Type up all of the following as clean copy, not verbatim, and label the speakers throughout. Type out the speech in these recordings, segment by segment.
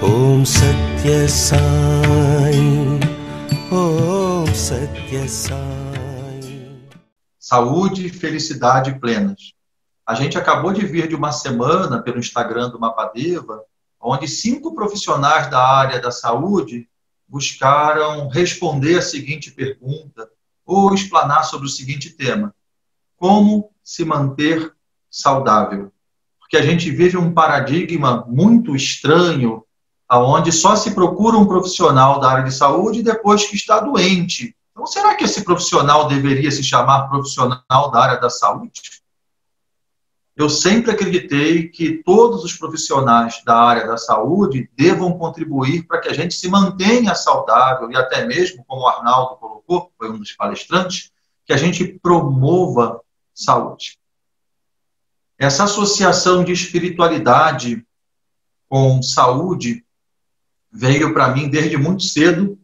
Speaker 1: Om Satya Sai, Om Satya Sai.
Speaker 2: Saúde e felicidade plenas. A gente acabou de vir de uma semana pelo Instagram do Mapadeva, onde 5 profissionais da área da saúde buscaram responder a seguinte pergunta ou explanar sobre o seguinte tema: como se manter saudável? Porque a gente vive um paradigma muito estranho, onde só se procura um profissional da área de saúde depois que está doente. Então, será que esse profissional deveria se chamar profissional da área da saúde? Eu sempre acreditei que todos os profissionais da área da saúde devam contribuir para que a gente se mantenha saudável e até mesmo, como o Arnaldo colocou, foi um dos palestrantes, que a gente promova saúde. Essa associação de espiritualidade com saúde veio para mim desde muito cedo.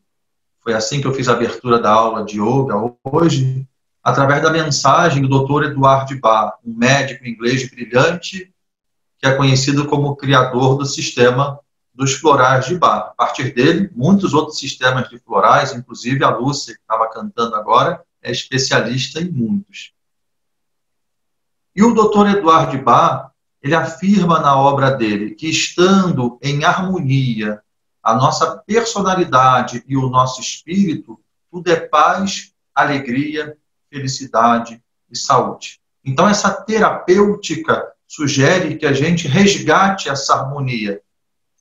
Speaker 2: Foi assim que eu fiz a abertura da aula de yoga hoje, através da mensagem do Dr. Edward de Bar, um médico inglês brilhante, que é conhecido como o criador do sistema dos florais de Bar. A partir dele, muitos outros sistemas de florais, inclusive a Lúcia, que estava cantando agora, é especialista em muitos. E o Dr. Edward de Bar, ele afirma na obra dele que, estando em harmonia a nossa personalidade e o nosso espírito, tudo é paz, alegria, felicidade e saúde. Então, essa terapêutica sugere que a gente resgate essa harmonia.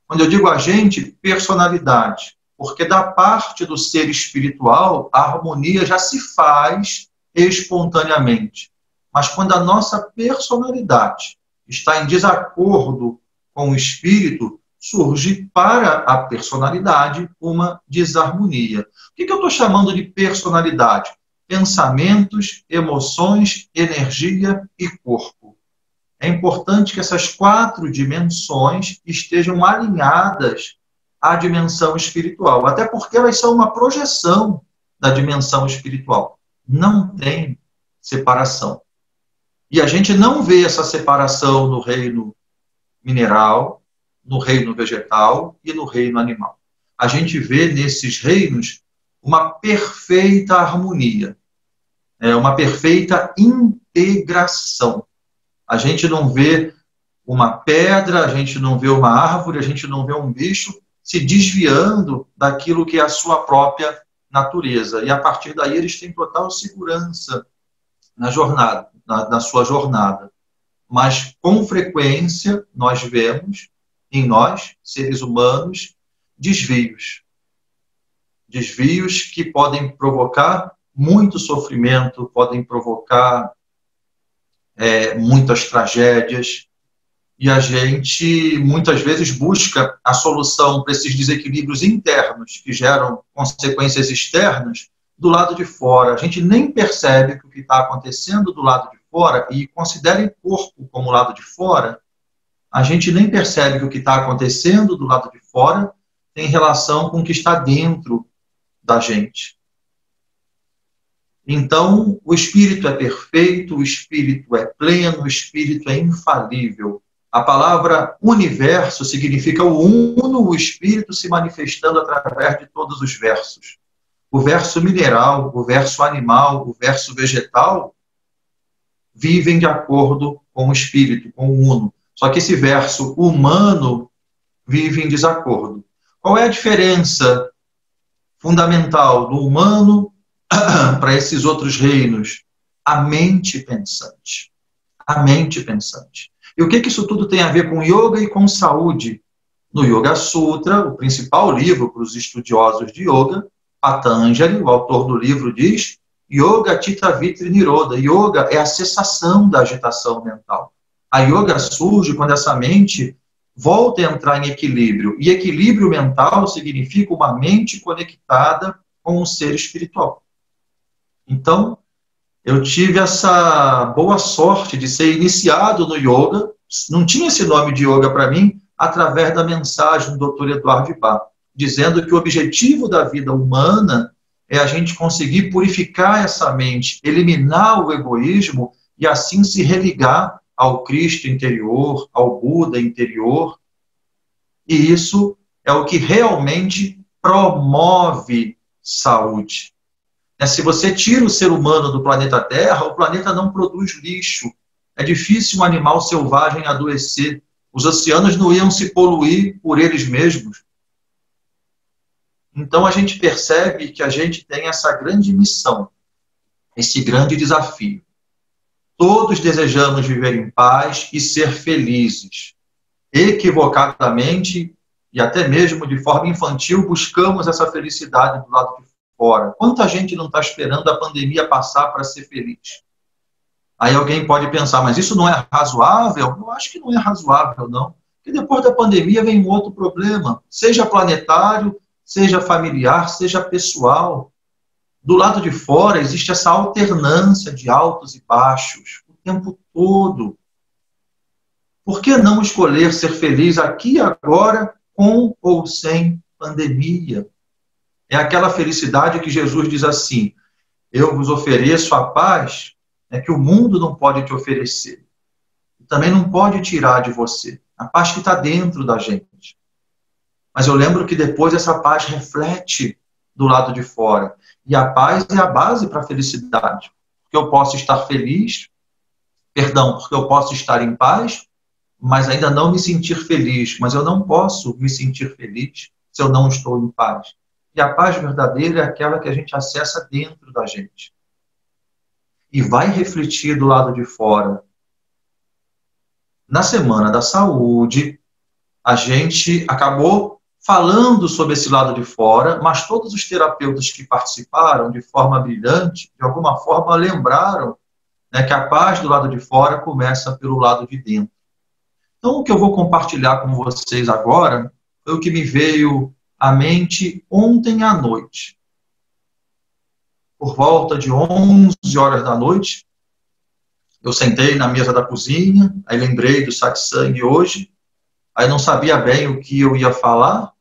Speaker 2: Quando eu digo a gente, personalidade, porque da parte do ser espiritual, a harmonia já se faz espontaneamente. Mas quando a nossa personalidade está em desacordo com o espírito, surge para a personalidade uma desarmonia. O que eu estou chamando de personalidade? Pensamentos, emoções, energia e corpo. É importante que essas 4 dimensões estejam alinhadas à dimensão espiritual, até porque elas são uma projeção da dimensão espiritual. Não tem separação. E a gente não vê essa separação no reino mineral, no reino vegetal e no reino animal. A gente vê nesses reinos uma perfeita harmonia, uma perfeita integração. A gente não vê uma pedra, a gente não vê uma árvore, a gente não vê um bicho se desviando daquilo que é a sua própria natureza. E a partir daí eles têm total segurança na jornada, na sua jornada. Mas com frequência nós vemos em nós, seres humanos, desvios. Desvios que podem provocar muito sofrimento, podem provocar muitas tragédias. E a gente, muitas vezes, busca a solução para esses desequilíbrios internos que geram consequências externas do lado de fora. A gente nem percebe que o que está acontecendo do lado de fora, e considere o corpo como lado de fora, a gente nem percebe que o que está acontecendo do lado de fora tem relação com o que está dentro da gente. Então, o espírito é perfeito, o espírito é pleno, o espírito é infalível. A palavra universo significa o uno, o espírito se manifestando através de todos os versos. O verso mineral, o verso animal, o verso vegetal vivem de acordo com o espírito, com o uno. Só que esse verso humano vive em desacordo. Qual é a diferença fundamental do humano para esses outros reinos? A mente pensante. A mente pensante. E o que isso tudo tem a ver com yoga e com saúde? No Yoga Sutra, o principal livro para os estudiosos de yoga, Patanjali, o autor do livro, diz: Yoga Chitta Vritti Nirodha. Yoga é a cessação da agitação mental. A yoga surge quando essa mente volta a entrar em equilíbrio. E equilíbrio mental significa uma mente conectada com o ser espiritual. Então, eu tive essa boa sorte de ser iniciado no yoga. Não tinha esse nome de yoga para mim, através da mensagem do Dr. Edward de Bar, dizendo que o objetivo da vida humana é a gente conseguir purificar essa mente, eliminar o egoísmo e assim se religar ao Cristo interior, ao Buda interior. E isso é o que realmente promove saúde. Se você tira o ser humano do planeta Terra, o planeta não produz lixo. É difícil um animal selvagem adoecer. Os oceanos não iam se poluir por eles mesmos. Então a gente percebe que a gente tem essa grande missão, esse grande desafio. Todos desejamos viver em paz e ser felizes. Equivocadamente e até mesmo de forma infantil, buscamos essa felicidade do lado de fora. Quanta gente não está esperando a pandemia passar para ser feliz? Aí alguém pode pensar, mas isso não é razoável? Eu acho que não é razoável, não. Porque depois da pandemia vem um outro problema, seja planetário, seja familiar, seja pessoal. Do lado de fora existe essa alternância de altos e baixos o tempo todo. Por que não escolher ser feliz aqui e agora, com ou sem pandemia? É aquela felicidade que Jesus diz assim, eu vos ofereço a paz, que o mundo não pode te oferecer. E também não pode tirar de você. A paz que está dentro da gente. Mas eu lembro que depois essa paz reflete do lado de fora. E a paz é a base para a felicidade. Porque eu posso estar feliz, porque eu posso estar em paz, mas ainda não me sentir feliz. Mas eu não posso me sentir feliz se eu não estou em paz. E a paz verdadeira é aquela que a gente acessa dentro da gente. E vai refletir do lado de fora. Na Semana da Saúde, a gente acabou falando sobre esse lado de fora, mas todos os terapeutas que participaram de forma brilhante, de alguma forma lembraram, que a paz do lado de fora começa pelo lado de dentro. Então, o que eu vou compartilhar com vocês agora foi o que me veio à mente ontem à noite. Por volta de 11 horas da noite, eu sentei na mesa da cozinha, aí lembrei do satsang hoje, aí não sabia bem o que eu ia falar,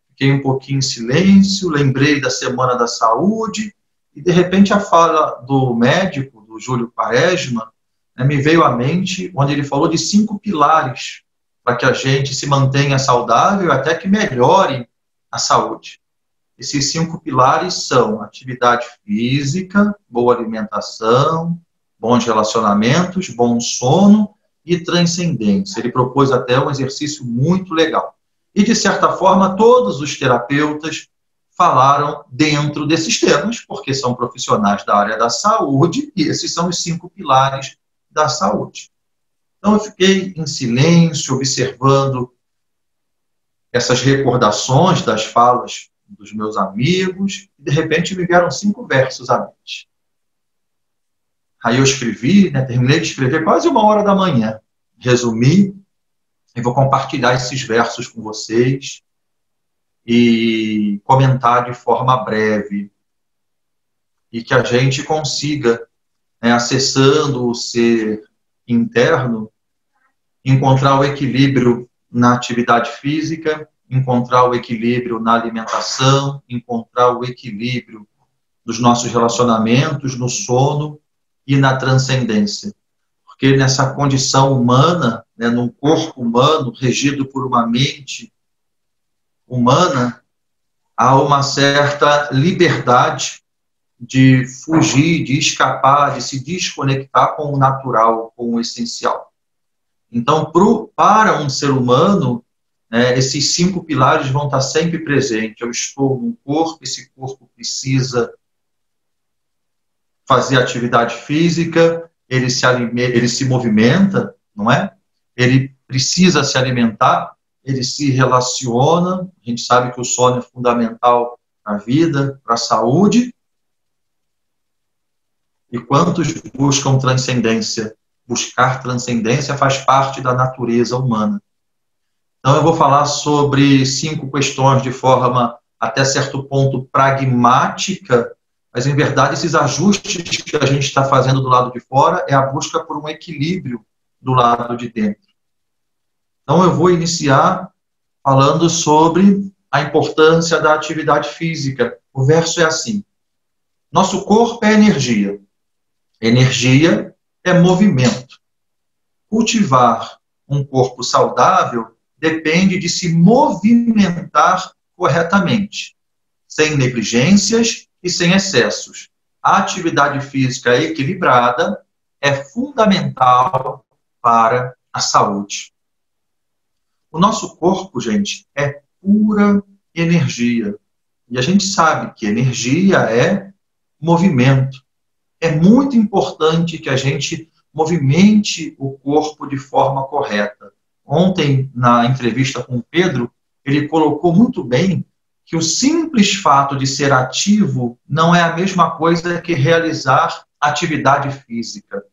Speaker 2: fiquei um pouquinho em silêncio, lembrei da Semana da Saúde, e de repente a fala do médico, do Júlio Quaresma, me veio à mente, onde ele falou de 5 pilares para que a gente se mantenha saudável até que melhore a saúde. Esses 5 pilares são atividade física, boa alimentação, bons relacionamentos, bom sono e transcendência. Ele propôs até um exercício muito legal. E, de certa forma, todos os terapeutas falaram dentro desses temas, porque são profissionais da área da saúde, e esses são os 5 pilares da saúde. Então, eu fiquei em silêncio, observando essas recordações das falas dos meus amigos, e, de repente, me vieram 5 versos à mente. Aí eu escrevi, terminei de escrever quase 1h da manhã. Resumi e vou compartilhar esses versos com vocês e comentar de forma breve. E que a gente consiga, acessando o ser interno, encontrar o equilíbrio na atividade física, encontrar o equilíbrio na alimentação, encontrar o equilíbrio nos nossos relacionamentos, no sono e na transcendência. Porque nessa condição humana, num corpo humano, regido por uma mente humana, há uma certa liberdade de fugir, de escapar, de se desconectar com o natural, com o essencial. Então, para um ser humano, esses 5 pilares vão estar sempre presentes. Eu estou num corpo, esse corpo precisa fazer atividade física, ele se movimenta, não é? Ele precisa se alimentar, ele se relaciona. A gente sabe que o sono é fundamental para a vida, para a saúde. E quantos buscam transcendência? Buscar transcendência faz parte da natureza humana. Então eu vou falar sobre 5 questões de forma, até certo ponto, pragmática, mas, em verdade, esses ajustes que a gente está fazendo do lado de fora é a busca por um equilíbrio do lado de dentro. Então, eu vou iniciar falando sobre a importância da atividade física. O verso é assim: nosso corpo é energia. Energia é movimento. Cultivar um corpo saudável depende de se movimentar corretamente, sem negligências e sem excessos. A atividade física equilibrada é fundamental para a saúde. O nosso corpo, gente, é pura energia. E a gente sabe que energia é movimento. É muito importante que a gente movimente o corpo de forma correta. Ontem, na entrevista com o Pedro, ele colocou muito bem que o simples fato de ser ativo não é a mesma coisa que realizar atividade física.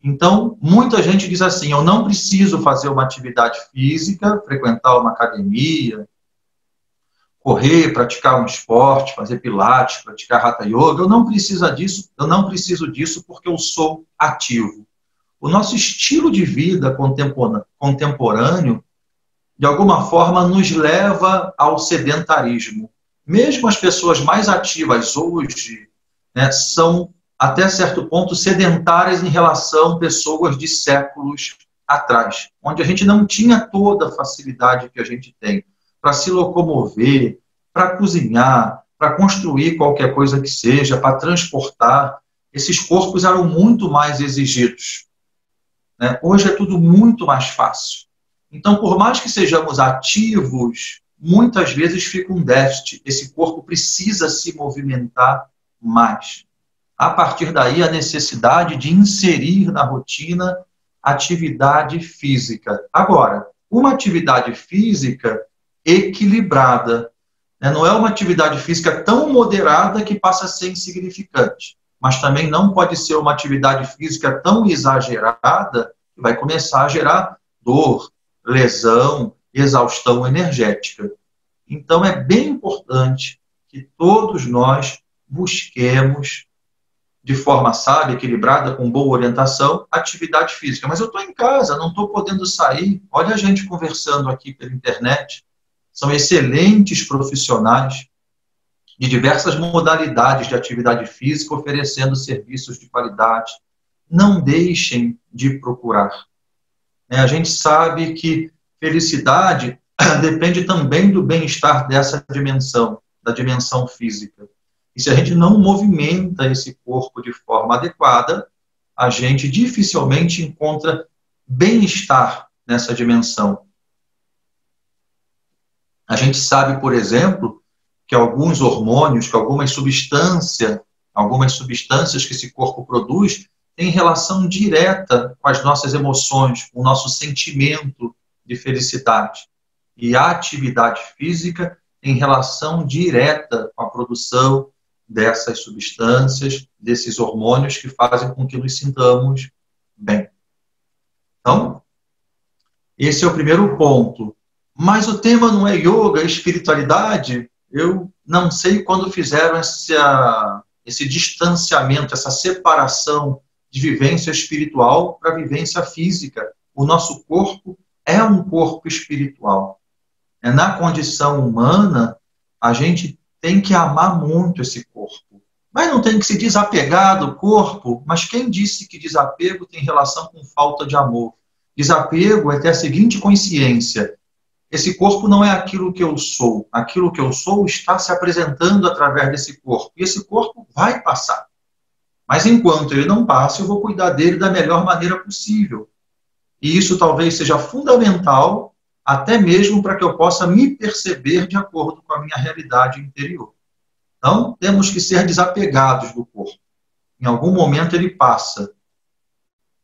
Speaker 2: Então, muita gente diz assim, eu não preciso fazer uma atividade física, frequentar uma academia, correr, praticar um esporte, fazer pilates, praticar hatha yoga, eu não preciso disso porque eu sou ativo. O nosso estilo de vida contemporâneo, de alguma forma, nos leva ao sedentarismo. Mesmo as pessoas mais ativas hoje, né, são, até certo ponto, sedentárias em relação a pessoas de séculos atrás, onde a gente não tinha toda a facilidade que a gente tem para se locomover, para cozinhar, para construir qualquer coisa que seja, para transportar. Esses corpos eram muito mais exigidos, né? Hoje é tudo muito mais fácil. Então, por mais que sejamos ativos, muitas vezes fica um déficit. Esse corpo precisa se movimentar mais. A partir daí, a necessidade de inserir na rotina atividade física. Agora, uma atividade física equilibrada, né? Não é uma atividade física tão moderada que passa a ser insignificante, mas também não pode ser uma atividade física tão exagerada que vai começar a gerar dor, lesão, exaustão energética. Então, é bem importante que todos nós busquemos, de forma sábia, equilibrada, com boa orientação, atividade física. Mas eu estou em casa, não estou podendo sair. Olha a gente conversando aqui pela internet. São excelentes profissionais de diversas modalidades de atividade física, oferecendo serviços de qualidade. Não deixem de procurar. A gente sabe que felicidade depende também do bem-estar dessa dimensão, da dimensão física. E se a gente não movimenta esse corpo de forma adequada, a gente dificilmente encontra bem-estar nessa dimensão. A gente sabe, por exemplo, que alguns hormônios, que algumas substâncias que esse corpo produz, têm relação direta com as nossas emoções, com o nosso sentimento de felicidade. E a atividade física tem relação direta com a produção dessas substâncias, desses hormônios que fazem com que nos sintamos bem. Então, esse é o primeiro ponto. Mas o tema não é yoga, é espiritualidade. Eu não sei quando fizeram esse distanciamento, essa separação de vivência espiritual para vivência física. O nosso corpo é um corpo espiritual. Na condição humana, a gente tem que amar muito esse corpo. Mas não tem que se desapegar do corpo. Mas quem disse que desapego tem relação com falta de amor? Desapego é ter a seguinte consciência: esse corpo não é aquilo que eu sou. Aquilo que eu sou está se apresentando através desse corpo. E esse corpo vai passar. Mas enquanto ele não passa, eu vou cuidar dele da melhor maneira possível. E isso talvez seja fundamental, até mesmo para que eu possa me perceber de acordo com a minha realidade interior. Então, temos que ser desapegados do corpo. Em algum momento ele passa.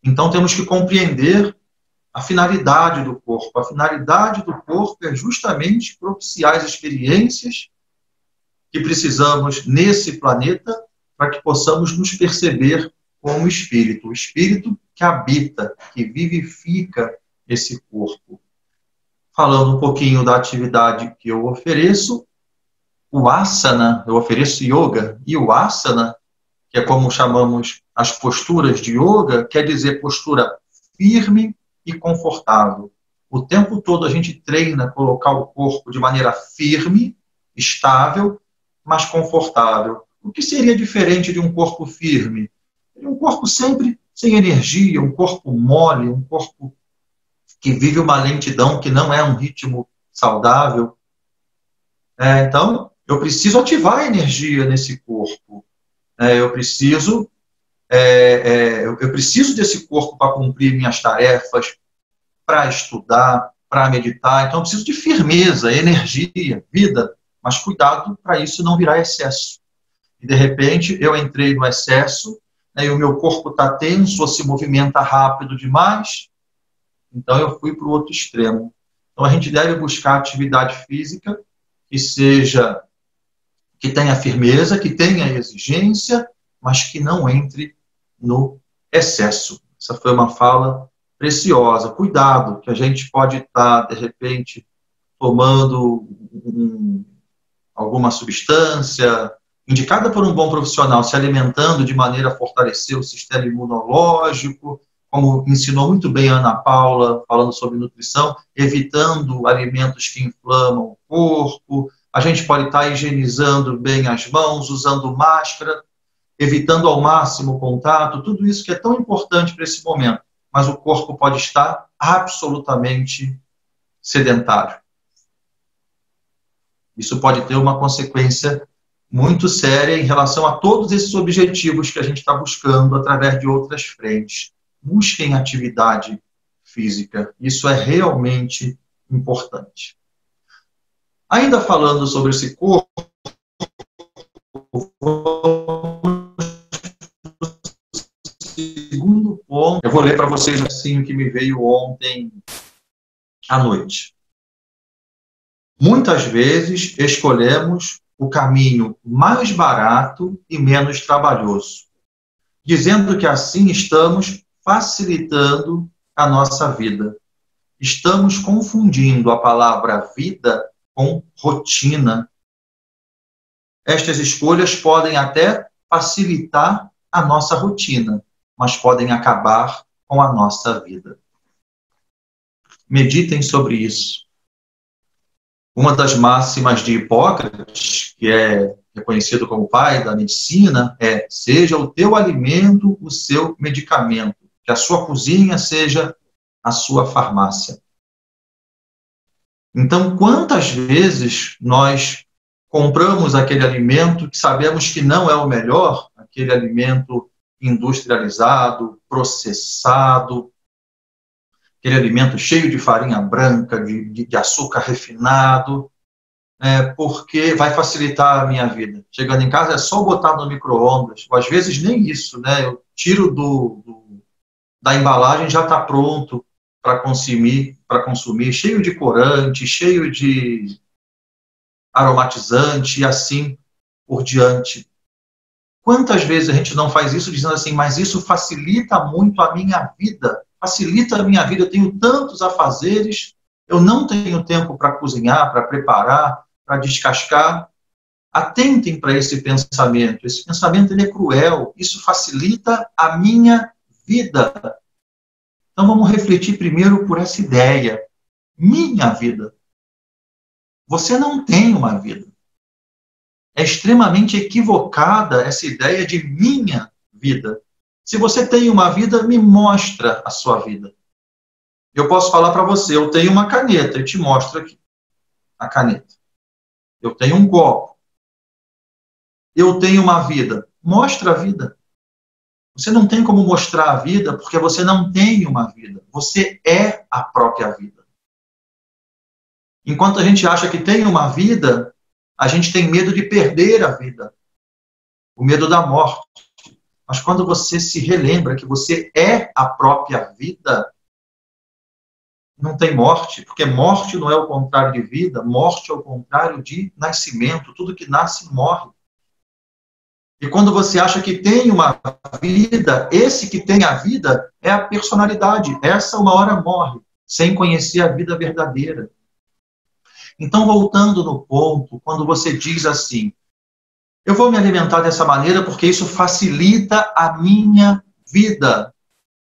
Speaker 2: Então, temos que compreender a finalidade do corpo. A finalidade do corpo é justamente propiciar as experiências que precisamos nesse planeta para que possamos nos perceber como espírito. O espírito que habita, que vivifica esse corpo. Falando um pouquinho da atividade que eu ofereço, o asana, eu ofereço yoga, e o asana, que é como chamamos as posturas de yoga, quer dizer postura firme e confortável. O tempo todo a gente treina colocar o corpo de maneira firme, estável, mas confortável. O que seria diferente de um corpo firme? Um corpo sempre sem energia, um corpo mole, um corpo que vive uma lentidão que não é um ritmo saudável. Então, eu preciso ativar a energia nesse corpo. Eu preciso desse corpo para cumprir minhas tarefas, para estudar, para meditar. Então, eu preciso de firmeza, energia, vida, mas cuidado para isso não virar excesso. E, de repente, eu entrei no excesso, e o meu corpo está tenso, ou se movimenta rápido demais, então eu fui para o outro extremo. Então, a gente deve buscar atividade física que tenha firmeza, que tenha exigência, mas que não entre no excesso. Essa foi uma fala preciosa. Cuidado, que a gente pode estar, de repente, tomando alguma substância indicada por um bom profissional, se alimentando de maneira a fortalecer o sistema imunológico, como ensinou muito bem a Ana Paula, falando sobre nutrição, evitando alimentos que inflamam o corpo. A gente pode estar higienizando bem as mãos, usando máscara, evitando ao máximo o contato, tudo isso que é tão importante para esse momento. Mas o corpo pode estar absolutamente sedentário. Isso pode ter uma consequência muito séria em relação a todos esses objetivos que a gente está buscando através de outras frentes. Busquem atividade física. Isso é realmente importante. Ainda falando sobre esse corpo, segundo ponto, eu vou ler para vocês assim o que me veio ontem à noite. Muitas vezes escolhemos o caminho mais barato e menos trabalhoso, dizendo que assim estamos facilitando a nossa vida. Estamos confundindo a palavra vida com rotina. Estas escolhas podem até facilitar a nossa rotina, mas podem acabar com a nossa vida. Meditem sobre isso. Uma das máximas de Hipócrates, que é reconhecido como pai da medicina, é: seja o teu alimento o seu medicamento, que a sua cozinha seja a sua farmácia. Então, quantas vezes nós compramos aquele alimento que sabemos que não é o melhor, aquele alimento industrializado, processado, aquele alimento cheio de farinha branca, de açúcar refinado, porque vai facilitar a minha vida. Chegando em casa é só botar no micro-ondas, ou às vezes nem isso, né? Eu tiro da embalagem, já está pronto para consumir, cheio de corante, cheio de aromatizante e assim por diante. Quantas vezes a gente não faz isso dizendo assim, mas isso facilita muito a minha vida, eu tenho tantos afazeres, eu não tenho tempo para cozinhar, para preparar, para descascar. Atentem para esse pensamento ele é cruel, isso facilita a minha vida. Então vamos refletir primeiro por essa ideia, minha vida. Você não tem uma vida. É extremamente equivocada essa ideia de minha vida. Se você tem uma vida, me mostra a sua vida. Eu posso falar para você, eu tenho uma caneta, eu te mostro aqui a caneta. Eu tenho um copo. Eu tenho uma vida. Mostra a vida. Você não tem como mostrar a vida porque você não tem uma vida. Você é a própria vida. Enquanto a gente acha que tem uma vida, a gente tem medo de perder a vida. O medo da morte. Mas quando você se relembra que você é a própria vida, não tem morte, porque morte não é o contrário de vida, morte é o contrário de nascimento. Tudo que nasce morre. E quando você acha que tem uma vida, esse que tem a vida é a personalidade. Essa uma hora morre, sem conhecer a vida verdadeira. Então, voltando no ponto, quando você diz assim, eu vou me alimentar dessa maneira porque isso facilita a minha vida.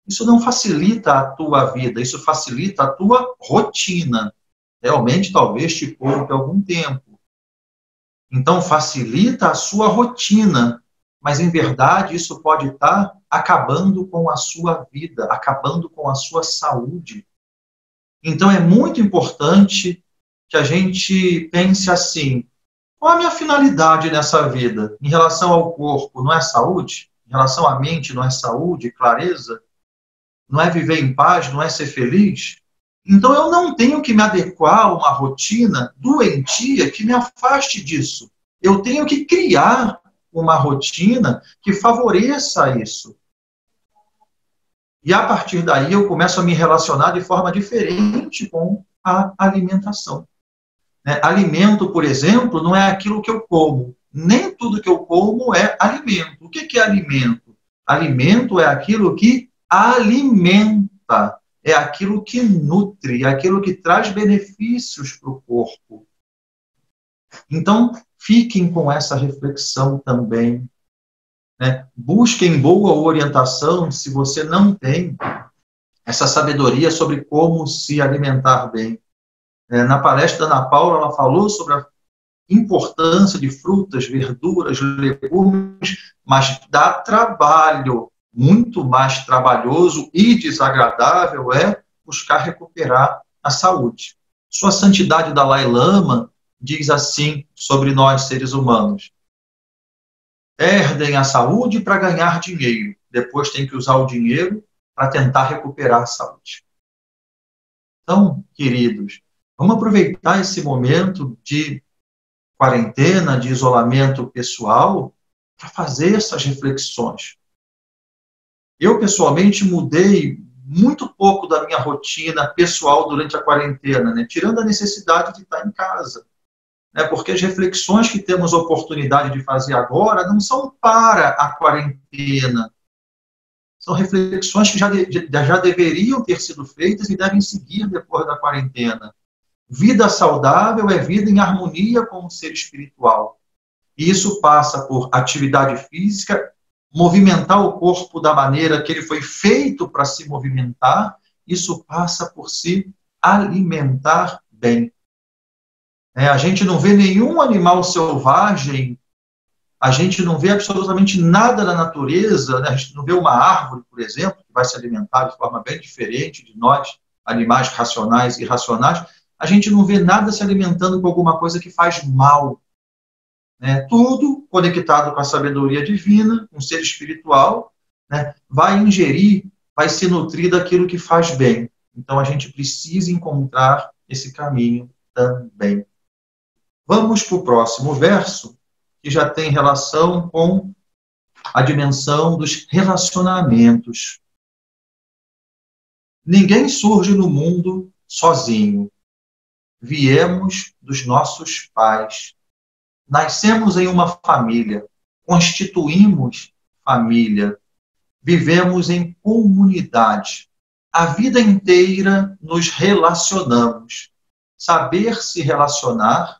Speaker 2: Isso não facilita a tua vida, isso facilita a tua rotina. Realmente, talvez te poupe algum tempo. Então, facilita a sua rotina, mas, em verdade, isso pode estar acabando com a sua vida, acabando com a sua saúde. Então, é muito importante que a gente pense assim: qual a minha finalidade nessa vida? Em relação ao corpo, não é saúde? Em relação à mente, não é saúde, clareza? Não é viver em paz, não é ser feliz? Então, eu não tenho que me adequar a uma rotina doentia que me afaste disso. Eu tenho que criar uma rotina que favoreça isso. E a partir daí eu começo a me relacionar de forma diferente com a alimentação. Alimento, por exemplo, não é aquilo que eu como. Nem tudo que eu como é alimento. O que é alimento? Alimento é aquilo que alimenta, é aquilo que nutre, é aquilo que traz benefícios para o corpo. Então, fiquem com essa reflexão também. Busquem boa orientação se você não tem essa sabedoria sobre como se alimentar bem. Na palestra da Ana Paula, ela falou sobre a importância de frutas, verduras, legumes, mas dá trabalho. Muito mais trabalhoso e desagradável é buscar recuperar a saúde. Sua Santidade Dalai Lama diz assim sobre nós, seres humanos: perdem a saúde para ganhar dinheiro, depois tem que usar o dinheiro para tentar recuperar a saúde. Então, queridos, vamos aproveitar esse momento de quarentena, de isolamento pessoal, para fazer essas reflexões. Eu, pessoalmente, mudei muito pouco da minha rotina pessoal durante a quarentena, tirando a necessidade de estar em casa. Porque as reflexões que temos a oportunidade de fazer agora não são para a quarentena. São reflexões que já deveriam ter sido feitas e devem seguir depois da quarentena. Vida saudável é vida em harmonia com o ser espiritual. E isso passa por atividade física, movimentar o corpo da maneira que ele foi feito para se movimentar. Isso passa por se alimentar bem. A gente não vê nenhum animal selvagem, a gente não vê absolutamente nada na natureza, a gente não vê uma árvore, por exemplo, que vai se alimentar de forma bem diferente de nós, animais racionais e irracionais. A gente não vê nada se alimentando com alguma coisa que faz mal. Tudo conectado com a sabedoria divina, com o ser espiritual, vai ingerir, vai se nutrir daquilo que faz bem. Então, a gente precisa encontrar esse caminho também. Vamos para o próximo verso, que já tem relação com a dimensão dos relacionamentos. Ninguém surge no mundo sozinho. Viemos dos nossos pais. Nascemos em uma família, constituímos família, vivemos em comunidade. A vida inteira nos relacionamos. Saber se relacionar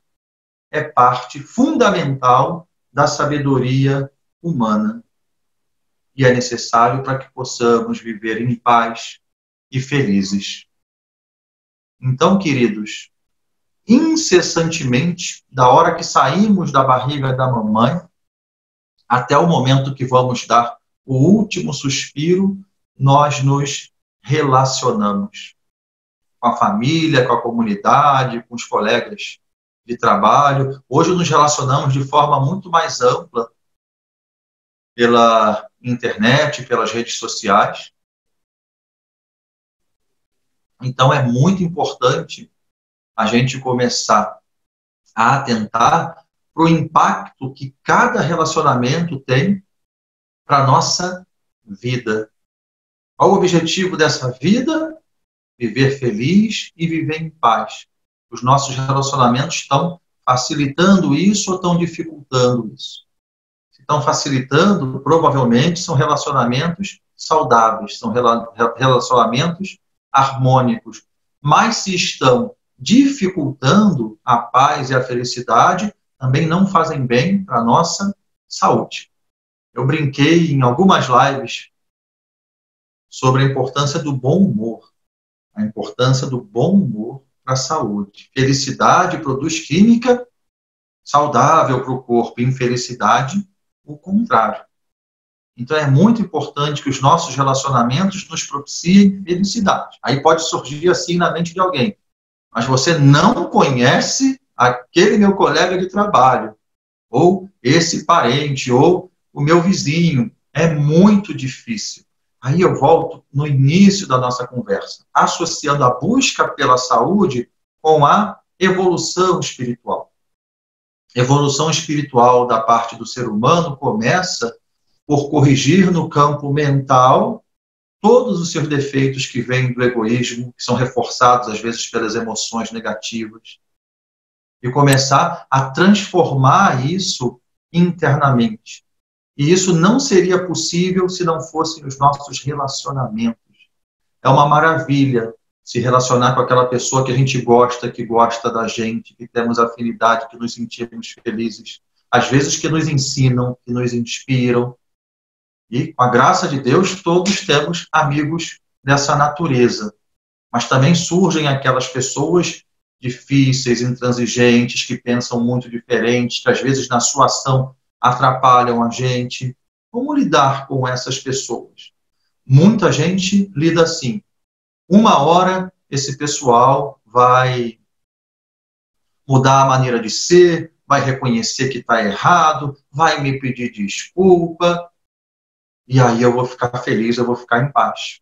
Speaker 2: é parte fundamental da sabedoria humana. E é necessário para que possamos viver em paz e felizes. Então, queridos, incessantemente, da hora que saímos da barriga da mamãe, até o momento que vamos dar o último suspiro, nós nos relacionamos com a família, com a comunidade, com os colegas de trabalho. Hoje nos relacionamos de forma muito mais ampla pela internet, pelas redes sociais. Então é muito importante a gente começar a atentar para o impacto que cada relacionamento tem para a nossa vida. Qual o objetivo dessa vida? Viver feliz e viver em paz. Os nossos relacionamentos estão facilitando isso ou estão dificultando isso? Se estão facilitando, provavelmente são relacionamentos saudáveis, são relacionamentos harmônicos. Mas se estão dificultando a paz e a felicidade, também não fazem bem para a nossa saúde. Eu brinquei em algumas lives sobre a importância do bom humor, a importância do bom humor para a saúde. Felicidade produz química saudável para o corpo, infelicidade, o contrário. Então é muito importante que os nossos relacionamentos nos propiciem felicidade. Aí pode surgir assim na mente de alguém. Mas você não conhece aquele meu colega de trabalho, ou esse parente, ou o meu vizinho. É muito difícil. Aí eu volto no início da nossa conversa, associando a busca pela saúde com a evolução espiritual. Evolução espiritual da parte do ser humano começa por corrigir no campo mental todos os seus defeitos que vêm do egoísmo, que são reforçados às vezes pelas emoções negativas, e começar a transformar isso internamente. E isso não seria possível se não fossem os nossos relacionamentos. É uma maravilha se relacionar com aquela pessoa que a gente gosta, que gosta da gente, que temos afinidade, que nos sentimos felizes. Às vezes que nos ensinam, que nos inspiram. E, com a graça de Deus, todos temos amigos dessa natureza. Mas também surgem aquelas pessoas difíceis, intransigentes, que pensam muito diferente, que às vezes na sua ação atrapalham a gente. Como lidar com essas pessoas? Muita gente lida assim. Uma hora esse pessoal vai mudar a maneira de ser, vai reconhecer que está errado, vai me pedir desculpa, e aí eu vou ficar feliz, eu vou ficar em paz.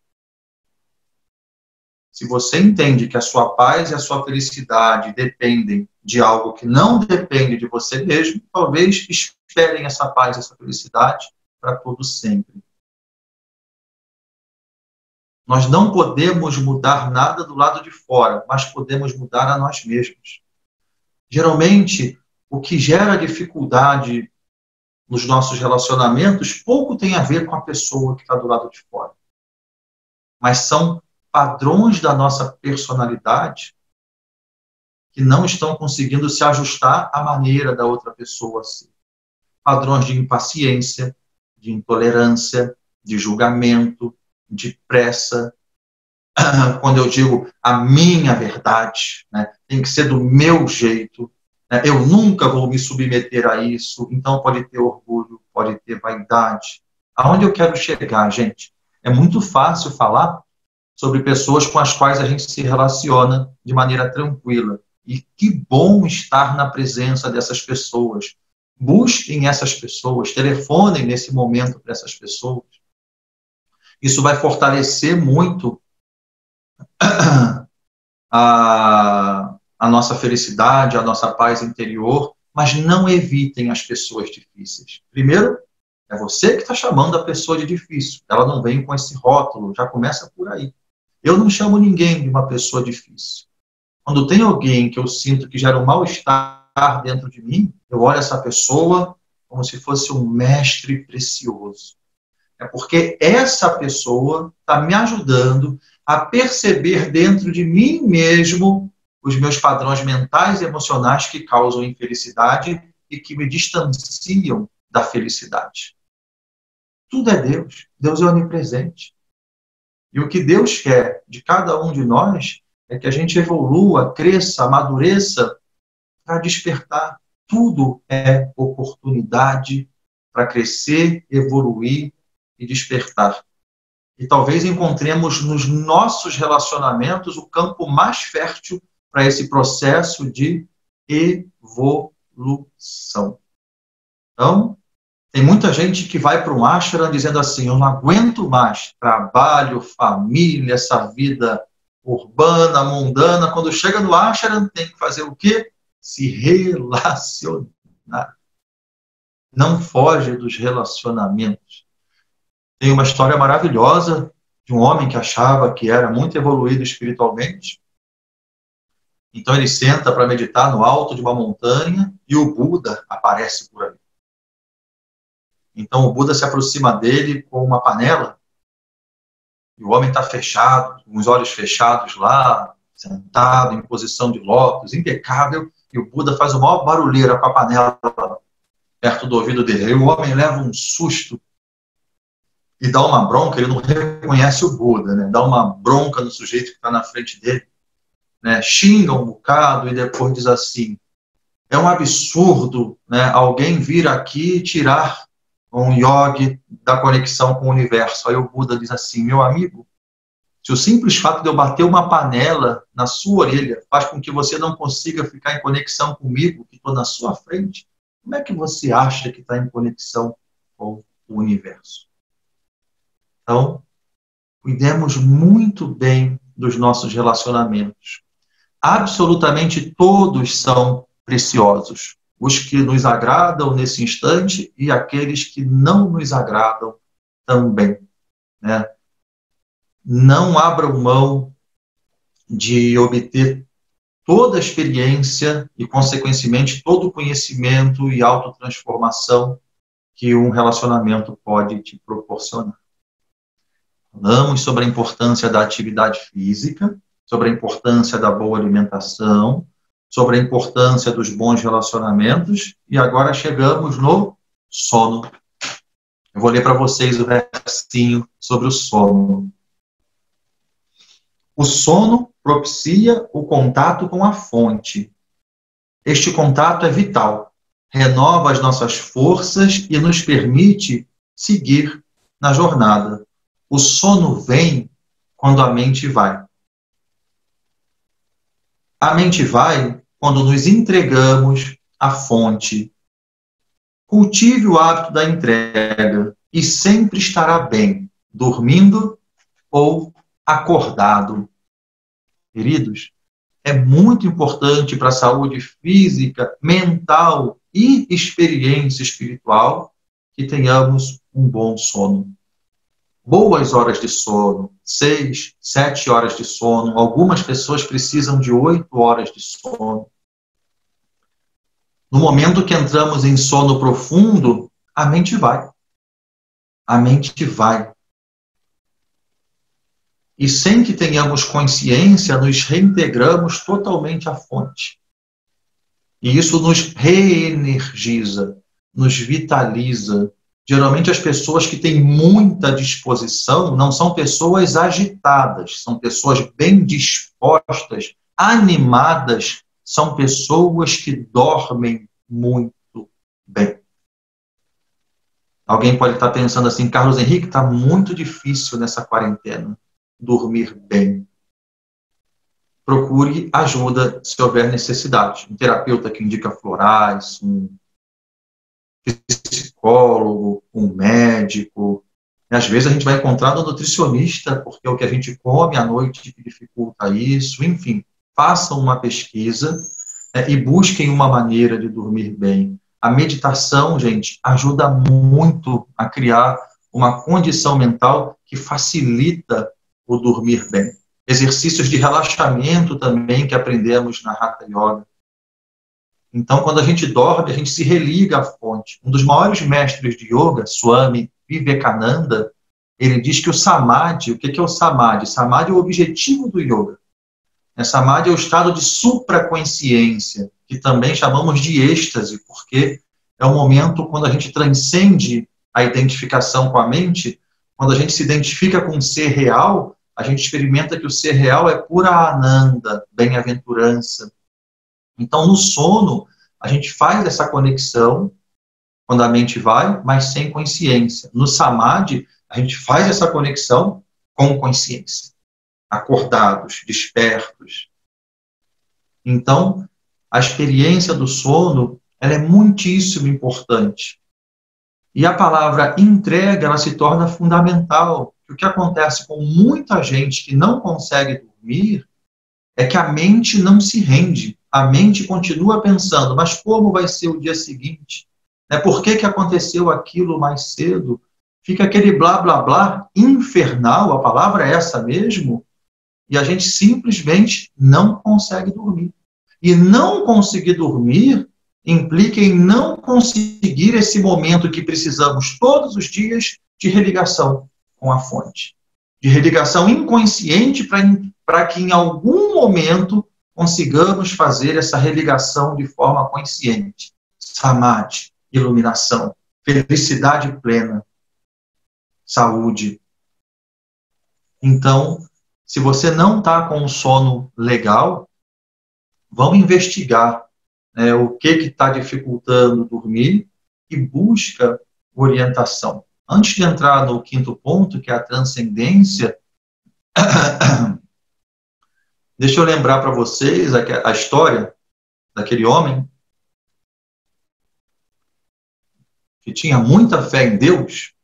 Speaker 2: Se você entende que a sua paz e a sua felicidade dependem de algo que não depende de você mesmo, talvez esperem essa paz e essa felicidade para todo sempre. Nós não podemos mudar nada do lado de fora, mas podemos mudar a nós mesmos. Geralmente, o que gera dificuldade nos nossos relacionamentos pouco tem a ver com a pessoa que está do lado de fora. Mas são padrões da nossa personalidade que não estão conseguindo se ajustar à maneira da outra pessoa ser. Padrões de impaciência, de intolerância, de julgamento, de pressa. Quando eu digo a minha verdade, né, tem que ser do meu jeito, né, eu nunca vou me submeter a isso, então pode ter orgulho, pode ter vaidade. Aonde eu quero chegar, gente? É muito fácil falar sobre pessoas com as quais a gente se relaciona de maneira tranquila. E que bom estar na presença dessas pessoas. Busquem essas pessoas, telefonem nesse momento para essas pessoas. Isso vai fortalecer muito a nossa felicidade, a nossa paz interior, mas não evitem as pessoas difíceis. Primeiro, é você que está chamando a pessoa de difícil. Ela não vem com esse rótulo, já começa por aí. Eu não chamo ninguém de uma pessoa difícil. Quando tem alguém que eu sinto que gera um mal-estar dentro de mim, eu olho essa pessoa como se fosse um mestre precioso. É porque essa pessoa está me ajudando a perceber dentro de mim mesmo os meus padrões mentais e emocionais que causam infelicidade e que me distanciam da felicidade. Tudo é Deus. Deus é onipresente. E o que Deus quer de cada um de nós é que a gente evolua, cresça, amadureça para despertar. Tudo é oportunidade para crescer, evoluir e despertar. E talvez encontremos nos nossos relacionamentos o campo mais fértil para esse processo de evolução. Então, tem muita gente que vai para um ashram dizendo assim, eu não aguento mais trabalho, família, essa vida urbana, mundana. Quando chega no ashram, tem que fazer o quê? Se relacionar. Não foge dos relacionamentos. Tem uma história maravilhosa de um homem que achava que era muito evoluído espiritualmente. Então ele senta para meditar no alto de uma montanha e o Buda aparece por ali. Então o Buda se aproxima dele com uma panela e o homem está fechado, com os olhos fechados lá, sentado em posição de lótus, impecável, e o Buda faz o maior barulheira com a panela perto do ouvido dele. Aí o homem leva um susto e dá uma bronca, ele não reconhece o Buda, né? Dá uma bronca no sujeito que está na frente dele, né? Xinga um bocado e depois diz assim, é um absurdo, né, alguém vir aqui tirar um yogi da conexão com o universo. Aí o Buda diz assim: meu amigo, se o simples fato de eu bater uma panela na sua orelha faz com que você não consiga ficar em conexão comigo, que estou na sua frente, como é que você acha que está em conexão com o universo? Então, cuidemos muito bem dos nossos relacionamentos. Absolutamente todos são preciosos. Os que nos agradam nesse instante e aqueles que não nos agradam também, né? Não abram mão de obter toda a experiência e, consequentemente, todo o conhecimento e autotransformação que um relacionamento pode te proporcionar. Falamos sobre a importância da atividade física, sobre a importância da boa alimentação, sobre a importância dos bons relacionamentos, e agora chegamos no sono. Eu vou ler para vocês o versinho sobre o sono. O sono propicia o contato com a fonte. Este contato é vital, renova as nossas forças e nos permite seguir na jornada. O sono vem quando a mente vai. A mente vai quando nos entregamos à fonte. Cultive o hábito da entrega e sempre estará bem, dormindo ou acordado. Queridos, é muito importante para a saúde física, mental e experiência espiritual que tenhamos um bom sono. Boas horas de sono, 6, 7 horas de sono. Algumas pessoas precisam de 8 horas de sono. No momento que entramos em sono profundo, a mente vai. A mente vai. E sem que tenhamos consciência, nos reintegramos totalmente à fonte. E isso nos reenergiza, nos vitaliza. Geralmente as pessoas que têm muita disposição não são pessoas agitadas, são pessoas bem dispostas, animadas, são pessoas que dormem muito bem. Alguém pode estar pensando assim: Carlos Henrique, está muito difícil nessa quarentena dormir bem. Procure ajuda se houver necessidade. Um terapeuta que indica florais, um psicólogo, um médico. Às vezes a gente vai encontrar um nutricionista, porque é o que a gente come à noite que dificulta isso. Enfim, façam uma pesquisa e busquem uma maneira de dormir bem. A meditação, gente, ajuda muito a criar uma condição mental que facilita o dormir bem. Exercícios de relaxamento também que aprendemos na Hatha Yoga. Então, quando a gente dorme, a gente se religa à fonte. Um dos maiores mestres de yoga, Swami Vivekananda, ele diz que o samadhi, o que é o samadhi? Samadhi é o objetivo do yoga. Samadhi é o estado de supraconsciência, que também chamamos de êxtase, porque é o momento quando a gente transcende a identificação com a mente, quando a gente se identifica com o ser real, a gente experimenta que o ser real é pura ananda, bem-aventurança. Então, no sono, a gente faz essa conexão, quando a mente vai, mas sem consciência. No samadhi, a gente faz essa conexão com consciência. Acordados, despertos. Então, a experiência do sono, ela é muitíssimo importante. E a palavra entrega, ela se torna fundamental. O que acontece com muita gente que não consegue dormir é que a mente não se rende. A mente continua pensando: mas como vai ser o dia seguinte? Por que aconteceu aquilo mais cedo? Fica aquele blá, blá, blá infernal, a palavra é essa mesmo, e a gente simplesmente não consegue dormir. E não conseguir dormir implica em não conseguir esse momento que precisamos todos os dias de religação com a fonte. De religação inconsciente para que em algum momento consigamos fazer essa religação de forma consciente. Samadhi, iluminação, felicidade plena, saúde. Então, se você não está com um sono legal, vamos investigar o que está dificultando dormir e busca orientação. Antes de entrar no quinto ponto, que é a transcendência, deixa eu lembrar para vocês a história daquele homem que tinha muita fé em Deus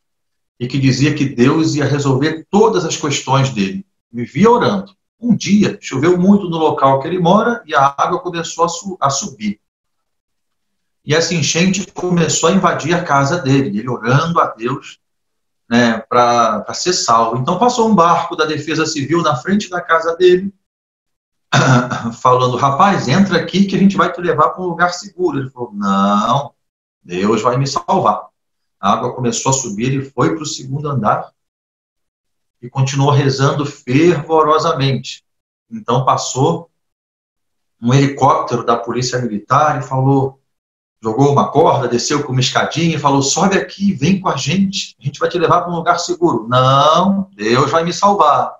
Speaker 2: e que dizia que Deus ia resolver todas as questões dele. Vivia orando. Um dia, choveu muito no local que ele mora e a água começou a subir. E essa enchente começou a invadir a casa dele, ele orando a Deus, né, para ser salvo. Então passou um barco da Defesa Civil na frente da casa dele, falando, rapaz, entra aqui que a gente vai te levar para um lugar seguro. Ele falou, não, Deus vai me salvar. A água começou a subir, ele foi para o segundo andar e continuou rezando fervorosamente. Então passou um helicóptero da Polícia Militar e falou, jogou uma corda, desceu com uma escadinha e falou, sobe aqui, vem com a gente vai te levar para um lugar seguro. Não, Deus vai me salvar.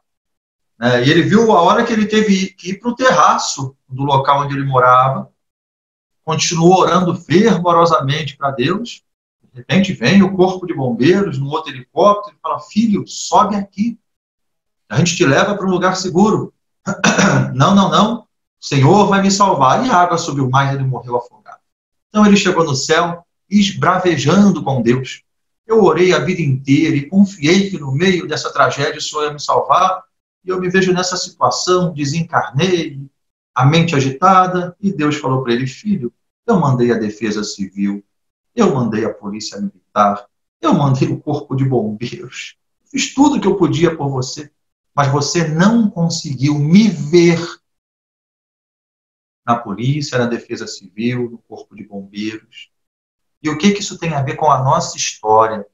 Speaker 2: E ele viu a hora que ele teve que ir para o terraço do local onde ele morava, continuou orando fervorosamente para Deus. De repente vem o corpo de bombeiros no outro helicóptero e fala, filho, sobe aqui, a gente te leva para um lugar seguro. Não, o Senhor vai me salvar. E a água subiu mais e ele morreu afogado. Então ele chegou no céu, esbravejando com Deus. Eu orei a vida inteira e confiei que no meio dessa tragédia o Senhor ia me salvar. E eu me vejo nessa situação, desencarnei, a mente agitada, e Deus falou para ele, filho, eu mandei a Defesa Civil, eu mandei a Polícia Militar, eu mandei o Corpo de Bombeiros, fiz tudo que eu podia por você, mas você não conseguiu me ver na polícia, na Defesa Civil, no Corpo de Bombeiros. E o que isso tem a ver com a nossa história?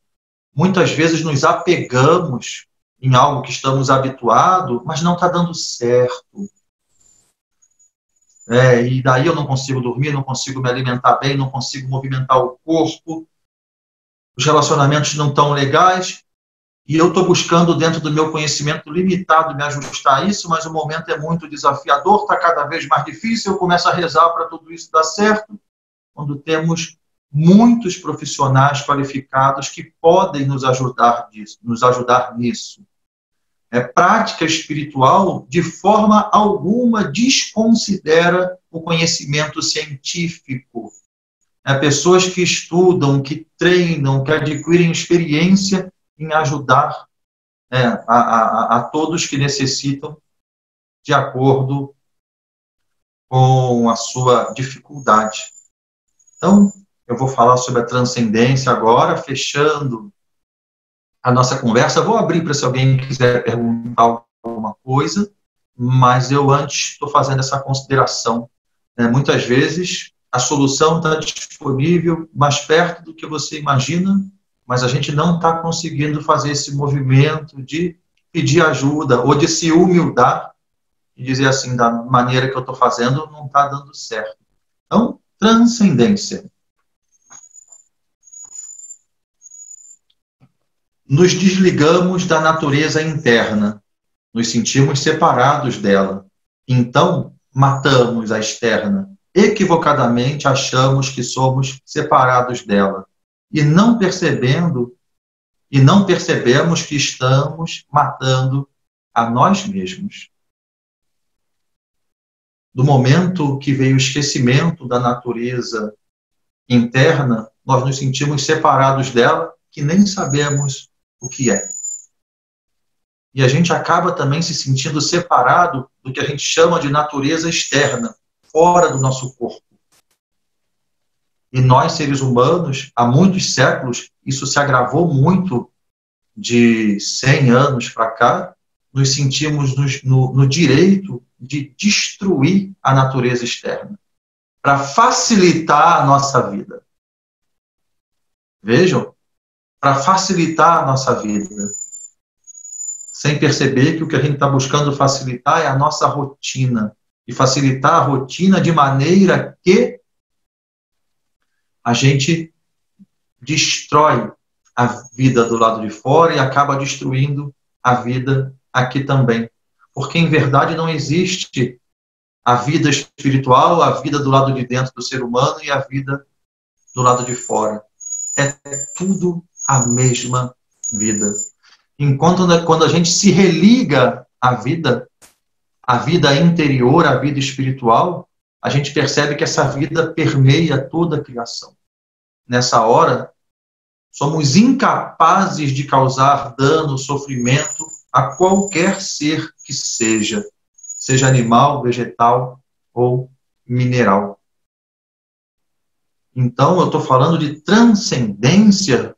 Speaker 2: Muitas vezes nos apegamos em algo que estamos habituados, mas não está dando certo. E daí eu não consigo dormir, não consigo me alimentar bem, não consigo movimentar o corpo, os relacionamentos não estão legais, e eu estou buscando dentro do meu conhecimento limitado me ajustar a isso, mas o momento é muito desafiador, está cada vez mais difícil, eu começo a rezar para tudo isso dar certo, quando temos muitos profissionais qualificados que podem nos ajudar nisso. Prática espiritual, de forma alguma, desconsidera o conhecimento científico. Pessoas que estudam, que treinam, que adquirem experiência em ajudar a todos que necessitam, de acordo com a sua dificuldade. Então, eu vou falar sobre a transcendência agora, fechando a nossa conversa. Vou abrir para se alguém quiser perguntar alguma coisa, mas eu antes estou fazendo essa consideração. Muitas vezes a solução está disponível mais perto do que você imagina, mas a gente não está conseguindo fazer esse movimento de pedir ajuda ou de se humildar e dizer assim, da maneira que eu estou fazendo, não está dando certo. Então, transcendência. Nos desligamos da natureza interna, nos sentimos separados dela. Então, matamos a externa. Equivocadamente achamos que somos separados dela. E não percebemos que estamos matando a nós mesmos. Do momento que veio o esquecimento da natureza interna, nós nos sentimos separados dela, que nem sabemos o que é. E a gente acaba também se sentindo separado do que a gente chama de natureza externa, fora do nosso corpo. E nós, seres humanos, há muitos séculos, isso se agravou muito de 100 anos para cá, nos sentimos no direito de destruir a natureza externa, para facilitar a nossa vida. Vejam, para facilitar a nossa vida, sem perceber que o que a gente está buscando facilitar é a nossa rotina, e facilitar a rotina de maneira que a gente destrói a vida do lado de fora e acaba destruindo a vida aqui também. Porque, em verdade, não existe a vida espiritual, a vida do lado de dentro do ser humano e a vida do lado de fora. É tudo a mesma vida. Enquanto quando a gente se religa à vida interior, à vida espiritual, a gente percebe que essa vida permeia toda a criação. Nessa hora, somos incapazes de causar dano, sofrimento a qualquer ser que seja animal, vegetal ou mineral. Então, eu estou falando de transcendência,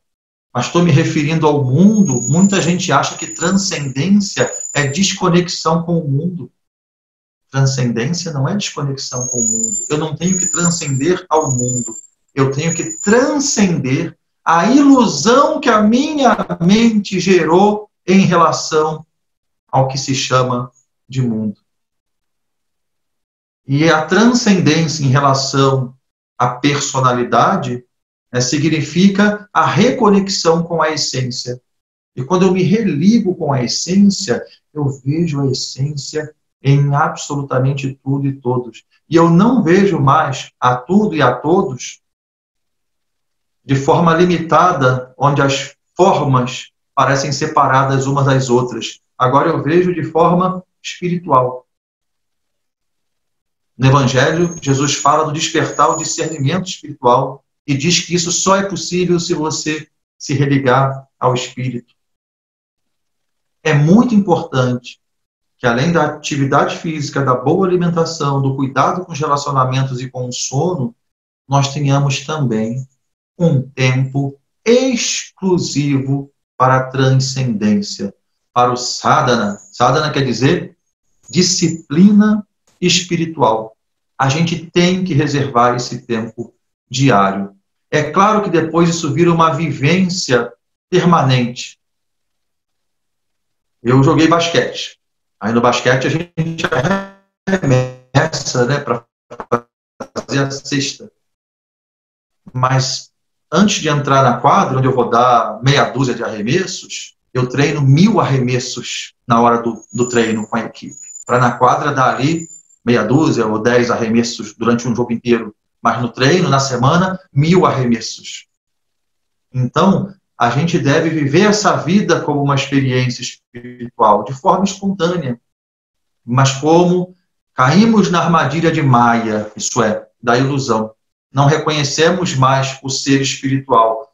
Speaker 2: mas estou me referindo ao mundo. Muita gente acha que transcendência é desconexão com o mundo. Transcendência não é desconexão com o mundo. Eu não tenho que transcender ao mundo. Eu tenho que transcender a ilusão que a minha mente gerou em relação ao que se chama de mundo. E a transcendência em relação à personalidade significa a reconexão com a essência. E quando eu me religo com a essência, eu vejo a essência em absolutamente tudo e todos. E eu não vejo mais a tudo e a todos de forma limitada, onde as formas parecem separadas umas das outras. Agora eu vejo de forma espiritual. No Evangelho, Jesus fala do despertar o discernimento espiritual e diz que isso só é possível se você se religar ao Espírito. É muito importante que, além da atividade física, da boa alimentação, do cuidado com os relacionamentos e com o sono, nós tenhamos também um tempo exclusivo para a transcendência, para o sadhana. Sadhana quer dizer disciplina espiritual. A gente tem que reservar esse tempo diário. É claro que depois isso vira uma vivência permanente. Eu joguei basquete. Aí no basquete a gente arremessa, né, para fazer a cesta. Mas antes de entrar na quadra, onde eu vou dar meia dúzia de arremessos, eu treino 1000 arremessos na hora do treino com a equipe. Para na quadra dar ali meia dúzia ou 10 arremessos durante um jogo inteiro. Mas no treino, na semana, 1000 arremessos. Então, a gente deve viver essa vida como uma experiência espiritual, de forma espontânea. Mas como caímos na armadilha de Maya, isso é, da ilusão. Não reconhecemos mais o ser espiritual.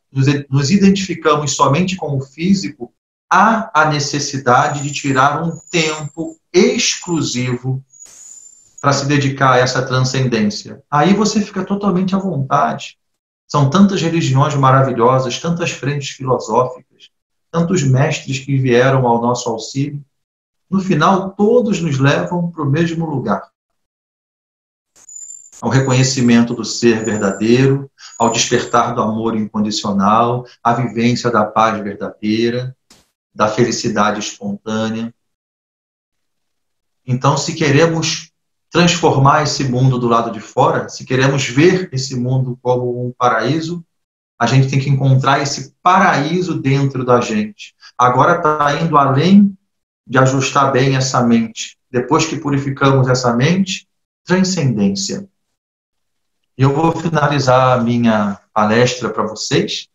Speaker 2: Nos identificamos somente com o físico. Há a necessidade de tirar um tempo exclusivo para se dedicar a essa transcendência. Aí você fica totalmente à vontade. São tantas religiões maravilhosas, tantas frentes filosóficas, tantos mestres que vieram ao nosso auxílio. No final, todos nos levam para o mesmo lugar. Ao reconhecimento do ser verdadeiro, ao despertar do amor incondicional, à vivência da paz verdadeira, da felicidade espontânea. Então, se queremos transformar esse mundo do lado de fora, se queremos ver esse mundo como um paraíso, a gente tem que encontrar esse paraíso dentro da gente. Agora está indo além de ajustar bem essa mente. Depois que purificamos essa mente, transcendência. Eu vou finalizar a minha palestra para vocês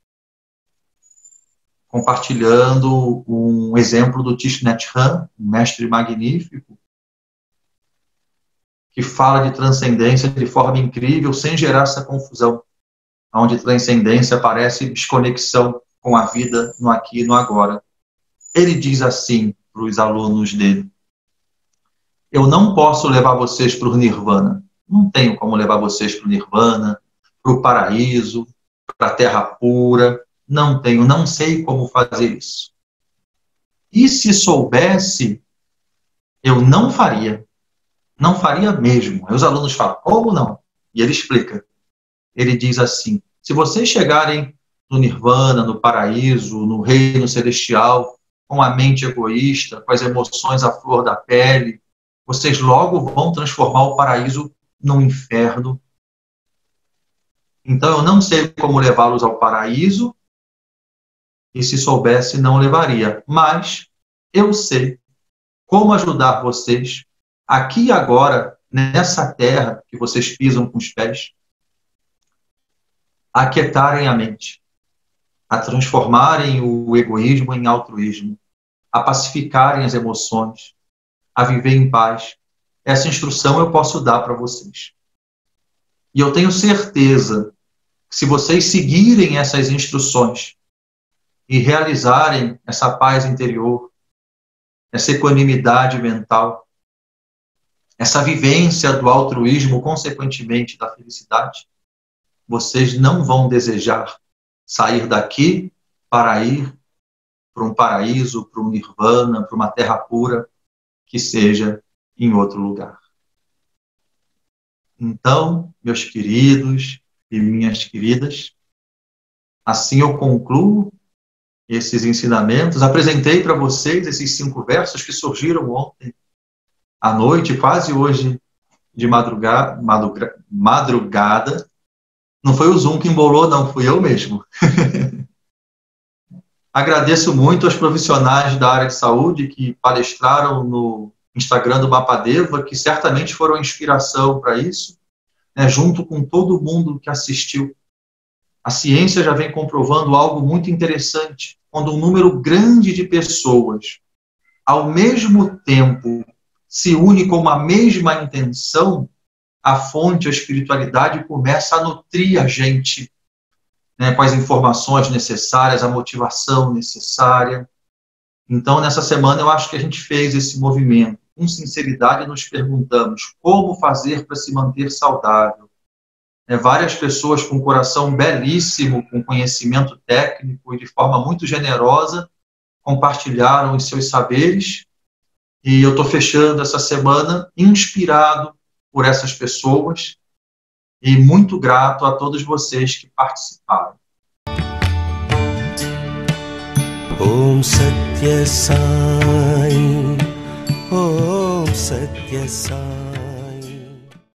Speaker 2: compartilhando um exemplo do Thich Nhat Hanh, um mestre magnífico, que fala de transcendência de forma incrível, sem gerar essa confusão, onde transcendência parece desconexão com a vida no aqui e no agora. Ele diz assim para os alunos dele: eu não posso levar vocês para o Nirvana. Não tenho como levar vocês para o Nirvana, para o paraíso, para a terra pura. Não tenho, não sei como fazer isso. E se soubesse, eu não faria. Não faria mesmo. Aí os alunos falam, como não? E ele explica. Ele diz assim: se vocês chegarem no Nirvana, no paraíso, no reino celestial, com a mente egoísta, com as emoções à flor da pele, vocês logo vão transformar o paraíso num inferno. Então eu não sei como levá-los ao paraíso, e se soubesse, não levaria. Mas eu sei como ajudar vocês aqui e agora, nessa terra que vocês pisam com os pés, a aquietarem a mente, a transformarem o egoísmo em altruísmo, a pacificarem as emoções, a viver em paz. Essa instrução eu posso dar para vocês. E eu tenho certeza que se vocês seguirem essas instruções e realizarem essa paz interior, essa equanimidade mental, essa vivência do altruísmo, consequentemente da felicidade, vocês não vão desejar sair daqui para ir para um paraíso, para um nirvana, para uma terra pura, que seja em outro lugar. Então, meus queridos e minhas queridas, assim eu concluo esses ensinamentos. Apresentei para vocês esses 5 versos que surgiram ontem à noite, quase hoje de madrugada. Não foi o Zoom que embolou, não, fui eu mesmo. Agradeço muito aos profissionais da área de saúde que palestraram no Instagram do Mapadeva, que certamente foram inspiração para isso, né, junto com todo mundo que assistiu. A ciência já vem comprovando algo muito interessante. Quando um número grande de pessoas, ao mesmo tempo, se une com uma mesma intenção, a fonte, a espiritualidade, começa a nutrir a gente, né, com as informações necessárias, a motivação necessária. Então, nessa semana, eu acho que a gente fez esse movimento. Com sinceridade, nos perguntamos como fazer para se manter saudável. Várias pessoas com um coração belíssimo, com conhecimento técnico e de forma muito generosa, compartilharam os seus saberes. E eu estou fechando essa semana inspirado por essas pessoas e muito grato a todos vocês que participaram.
Speaker 1: Om Satya Sai, Om Satya Sai.